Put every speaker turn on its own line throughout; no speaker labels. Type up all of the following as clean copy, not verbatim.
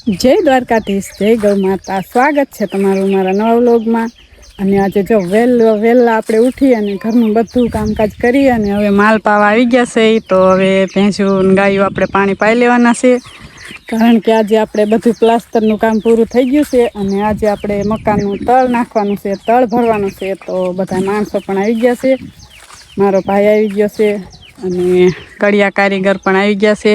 જય દ્વારકાધીશ, જય ગૌ માતા. સ્વાગત છે તમારું મારા નવા વ્લોગમાં. અને આજે જો વહેલા આપણે ઉઠી અને ઘરનું બધું કામકાજ કરી અને હવે માલ પાવા આવી ગયા છે. તો હવે ભેંસું ગાયું આપણે પાણી પાઈ લેવાના છે. કારણ કે આજે આપણે બધું પ્લાસ્ટરનું કામ પૂરું થઈ ગયું છે અને આજે આપણે મકાનનું તળ નાખવાનું છે, તળ ભરવાનું છે. તો બધા માણસો પણ આવી ગયા છે. મારો ભાઈ આવી ગયો છે અને કડિયા કારીગર પણ આવી ગયા છે.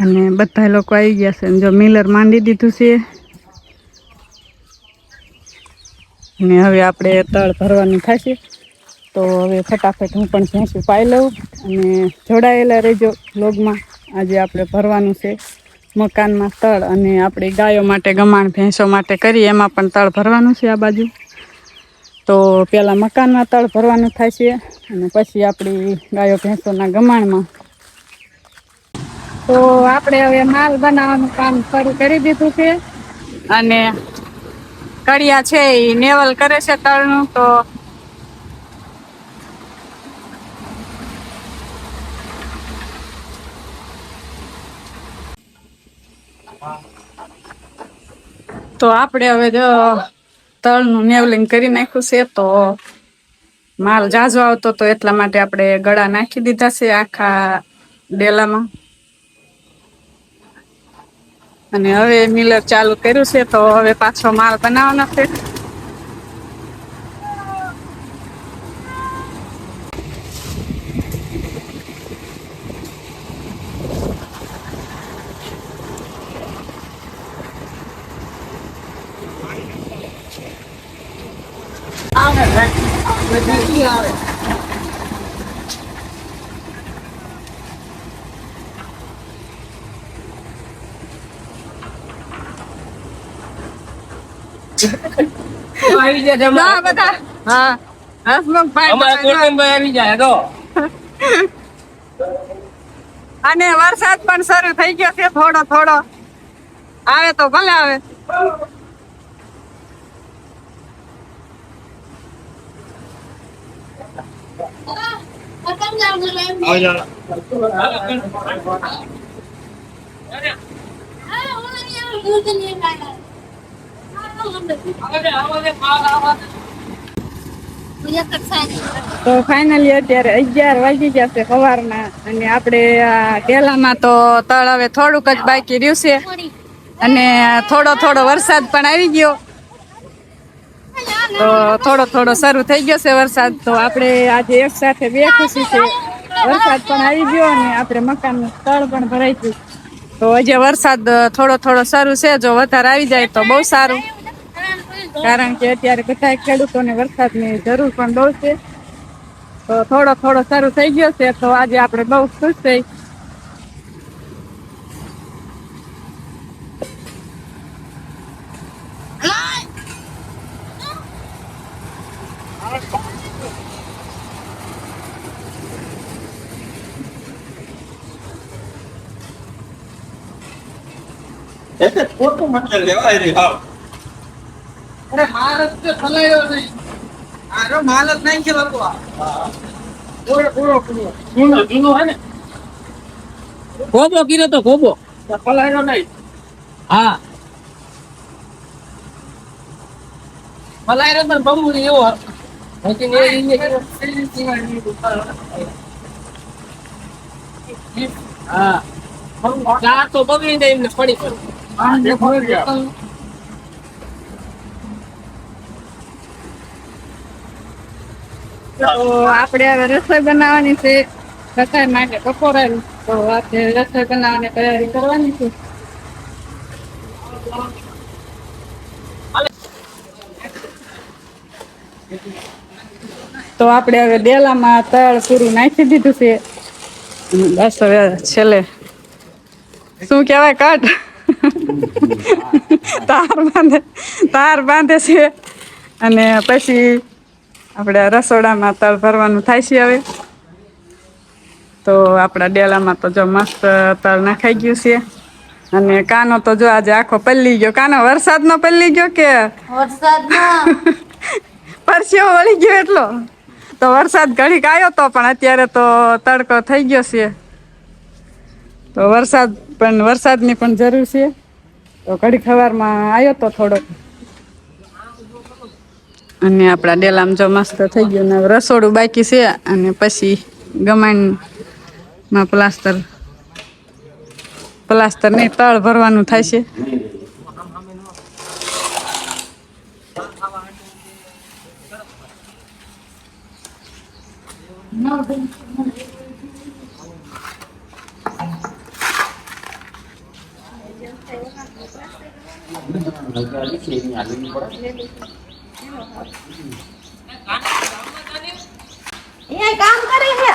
અને બધા લોકો આવી ગયા છે. જો મિલર માંડી દીધું છે અને હવે આપણે તળ ભરવાનું થશે. તો હવે ફટાફટ હું પણ ભેંસું પાઈ લઉં અને જોડાયેલા રહેજો વ્લોગમાં. આજે આપણે ભરવાનું છે મકાનમાં તળ, અને આપણી ગાયો માટે ગમાણ ભેંસો માટે કરી એમાં પણ તળ ભરવાનું છે આ બાજુ. તો પહેલાં મકાનમાં તળ ભરવાનું થાય છે અને પછી આપણી ગાયો ભેંસોના ગમાણમાં. તો આપણે હવે માલ બનાવવાનું કામ શરૂ કરી દીધું છે અને કડિયા છે એ નેવલ કરે છે તળનું. તો આપણે હવે જો તળનું નેવલિંગ કરી નાખ્યું છે. તો માલ ઝાઝો આવતો તો એટલા માટે આપણે ગળા નાખી દીધા છે આખા ડેલામાં. અને હવે મિલર ચાલુ કર્યું છે તો હવે પાછો માલ બનાવવાનો છે.
આવી જાય
ના બધા હા હસમુખભાઈ
અમારા કુટુંબભાઈ આવી જાય તો.
અને વરસાદ પણ શરૂ થઈ ગયો છે. થોડો થોડો આવે તો ભલે આવે. તો ફાઇનલી અત્યારે 11 વાગી ગયા છે સવારના, અને આપણે આ ઢેલામાં તો તળ હવે થોડુંક જ બાકી રહ્યું છે અને થોડો થોડો વરસાદ પણ આવી ગયો. તો થોડો થોડો શરૂ થઈ ગયો છે વરસાદ. તો આપણે આજે એક સાથે બે ખુશી છે, વરસાદ પણ આવી ગયો અને આપણે મકાનનું તળ પણ ભરાઈ ગયું. તો હજી વરસાદ થોડો થોડો શરૂ છે. જો વધારે આવી જાય તો બહુ સારું, કારણ કે અત્યારે બધા ખેડૂતોને વરસાદની જરૂર પણ બહુ છે. તો થોડો થોડો શરૂ થઈ ગયો છે તો આજે આપણે બહુ ખુશ થઈ.
એટલે ખોટું મતલબ લેવાય રે હાવ.
અરે માલ જ ફલાયો નહીં. આરો માલ જ નહીં ખેલો તો પૂરો
જૂનો હે ને ખોબો કીધો તો ખોબો ફલાયો નહીં. હા ફલાયો પણ બમુડી એવો હા ચા તો બગડી જાય એમને પડી પડી.
તો આપણે હવે રસોઈ બનાવવાની છે રસોઈ માટે બપોરે. તો આપણે રસોઈ બનાવવાની તૈયારી કરવાની છે. તો આપણે હવે ડેલામાં તળ પૂરું નાખી દીધું છે. બસ હવે છેલ્લે શું કહેવાય કાઢ તાર બાંધે છે અને પછી આપણે રસોડામાં તળ ભરવાનું થાય છે હવે. તો આપણા ડેલામાં તો જો મસ્ત તળ નાખાઈ ગયું છે. અને કાનો તો જો આજે આખો પલ્લી ગયો. કાનો વરસાદનો પલ્લી ગયો કે પરસેવો વળી ગયો એટલો? તો વરસાદ ઘડીક આવ્યો તો, પણ અત્યારે તો તડકો થઈ ગયો છે. તો વરસાદની પણ જરૂર છે. તો ઘડી ખવારમાં આવ્યો તો થોડોક, અને આપડા ડેલામાં જો મસ્ત થઈ ગયું ને રસોડું બાકી છે, અને પછી ગમાણમાં પ્લાસ્ટર નહી તળ ભરવાનું થાય છે.
એ કામ કરે છે.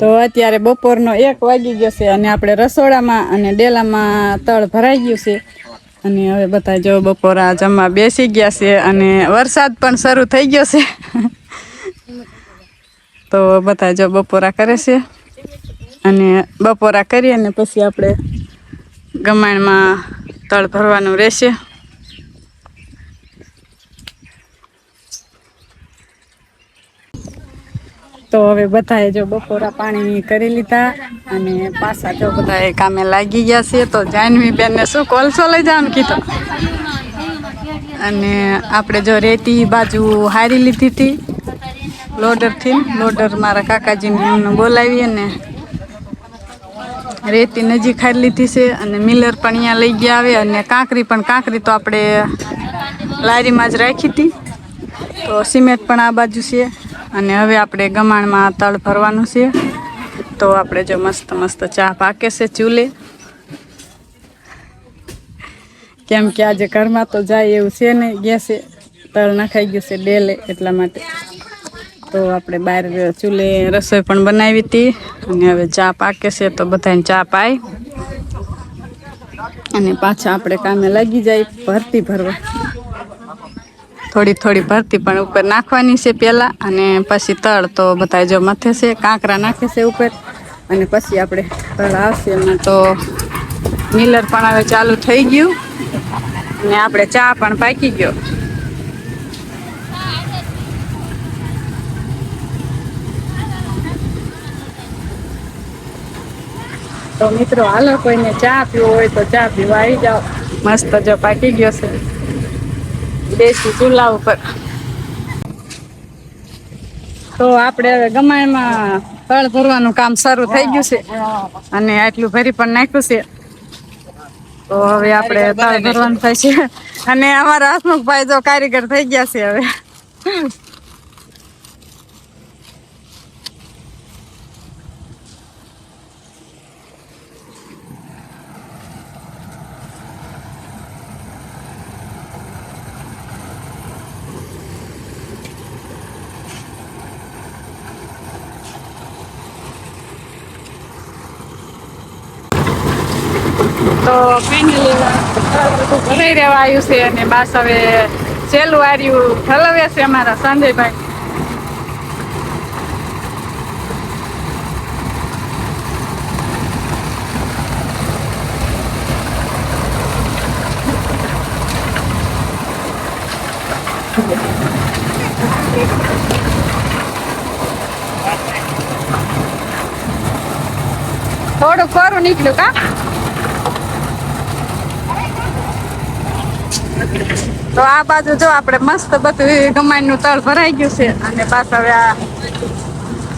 તો અત્યારે બપોરનો 1 વાગી ગયો છે, અને આપણે રસોડામાં અને ડેલામાં તળ ભરાઈ ગયું છે. અને હવે બધા જો બપોરા જમવા બેસી ગયા છે, અને વરસાદ પણ શરૂ થઈ ગયો છે. તો બધા જો બપોરા કરે છે, અને બપોરા કરી અને પછી આપણે ગમાણમાં તળ ભરવાનું રહેશે. તો હવે બધાએ જો બપોરા પાણી કરી લીધા, અને પાછા જો બધાએ કામે લાગી ગયા છે. તો જાનવી બેનને શું કોલસો લઈ જવાનું કીધું, અને આપણે જો રેતી બાજુ હારી લીધી હતી લોડર મારા કાકાજીને એમને બોલાવી અને રેતી નજીક હારી લીધી છે. અને મિલર પણ અહીંયા લઈ ગયા આવે, અને કાંકરી તો આપણે લારીમાં જ રાખી હતી. તો સિમેન્ટ પણ આ બાજુ છે, અને હવે આપણે ગમાણમાં તળ ભરવાનું છે. તો આપણે જો મસ્ત ચા પાકે છે ચૂલે, કેમ કે આજે ઘરમાં તો જાય એવું છે ને, ગેસે તળ નખાઈ ગયું છે ડેલે, એટલા માટે. તો આપણે બહાર ચૂલે રસોઈ પણ બનાવી હતી, અને હવે ચા પાકે છે. તો બધાને ચા પાય, અને પાછા આપણે કામે લાગી જાય ભરતી ભરવા. થોડી ભરતી પણ ઉપર નાખવાની છે પેલા, અને પછી તળ તો બધા જો મથે છે, કાંકરા નાખે છે ઉપર, અને પછી આપણે તળ આવશે. એમાં તો મિલર પણ હવે ચાલુ થઈ ગયું, અને આપણે ચા પણ પાકી ગયો. તો મિત્રો હાલો, કોઈને ચા પીવો હોય તો ચા પીવા આવી જાઓ. મસ્ત જો પાકી ગયો છે દેશી ચૂલા ઉપર. તો આપણે હવે ગમાણમાં તળ ભરવાનું કામ શરૂ થઈ ગયું છે, અને આટલું ભરી પણ નાખ્યું છે. તો હવે આપણે તળ ભરવાનું થાય છે, અને અમારા હસમુખભાઈ જો કારીગર થઈ ગયા છે હવે. તો ફાઇનલી બધું ભરાઈ રહેવા આવ્યું છે, અને બસ હવે છેલ્લું આર્યું ઠલવે છે અમારા સંજયભાઈ. થોડું ખરું નીકળ્યું કા. તો આ બાજુ જો આપણે મસ્ત બધું ગમાણનું તળ ભરાઈ ગયું છે, અને પાછા હવે આ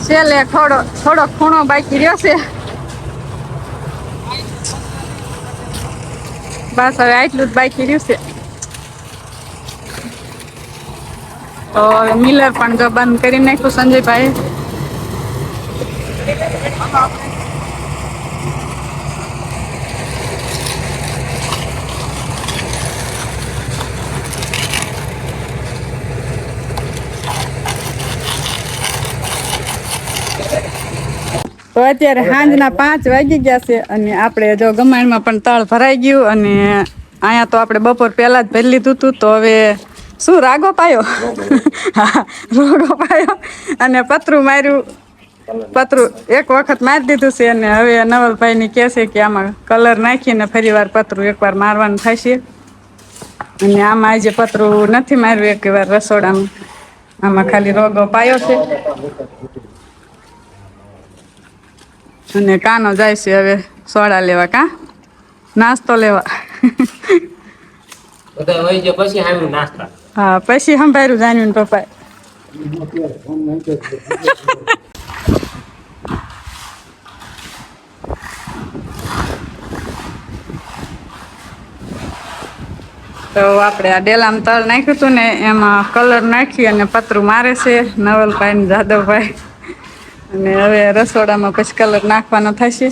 છેલ્લે થોડો ખૂણો બાકી રહ્યો છે. બસ હવે આટલું જ બાકી રહ્યું છે. તો મિલર પણ જો બંધ કરી નાખ્યું સંજયભાઈ. તો અત્યારે સાંજના 5 વાગી ગયા છે અને આપણે જો ગમાણમાં પણ તળ ભરાઈ ગયું અને અહીંયા તો આપણે બપોર પહેલા જ ભરી લીધું હતું. તો હવે શું રાગો પાયો હા રોગો પાયો અને પતરું માર્યું. પતરું એક વખત મારી દીધું છે અને હવે નવલભાઈની કહે છે કે આમાં કલર નાખીને ફરી વાર પતરું એકવાર મારવાનું થશે. અને આમાં આજે પતરું નથી માર્યું એકવાર રસોડામાં, આમાં ખાલી રોગો પાયો છે. અને કાનો જાય છે હવે સોડા લેવા, કા નાસ્તો લેવા.
બધા વહી જાય પછી આવ્યું નાસ્તા.
હા પછી સંભાળ્યું જાણ્યું ને પપ્પાએ. તો આપણે આ ડેલામાં તળ નાખ્યું હતું ને એમાં કલર નાખી અને પતરું મારે છે નવલભાઈ ને જાદવભાઈ. અને હવે રસોડામાં પછી કલર નાખવાનો થશે.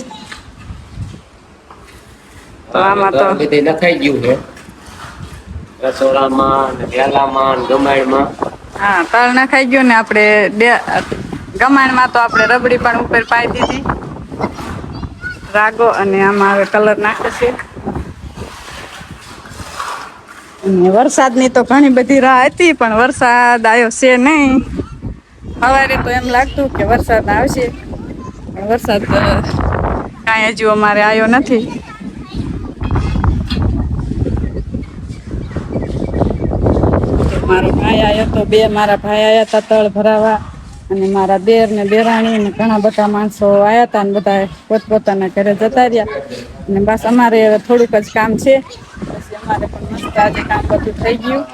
તો આમાં તો
બધે નખાઈ ગયું છે રસોડામાં ને વેલામાં ને ગમાડમાં.
હા તળ નખાઈ ગયું ને આપણે ગમાણમાં તો આપણે રબડી પણ ઉપર પાઈ દીધી રાગો અને આમાં હવે કલર નાખે છે. અને વરસાદની તો ઘણી બધી રાહ હતી પણ વરસાદ આવ્યો છે નહીં. સવારે તો એમ લાગતું કે વરસાદ આવશે પણ વરસાદ કાંઈ હજુ અમારે આવ્યો નથી. મારો ભાઈ આવ્યો તો, 2 મારા ભાઈ આવ્યા હતા તળ ભરાવા અને મારા દેર ને દેરાણી ને ઘણા બધા માણસો આવ્યા હતા ને બધા પોતપોતાના ઘરે જતા રહ્યા. અને બસ અમારે થોડુંક જ કામ છે પછી અમારે પણ મસ્ત આજે કામ બધું થઈ ગયું.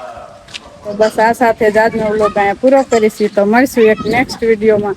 તો બસ આ સાથે જ આજનો વ્લોગ અહીંયા પૂરો કરીશું. તો મળશું એક નેક્સ્ટ વિડીયોમાં.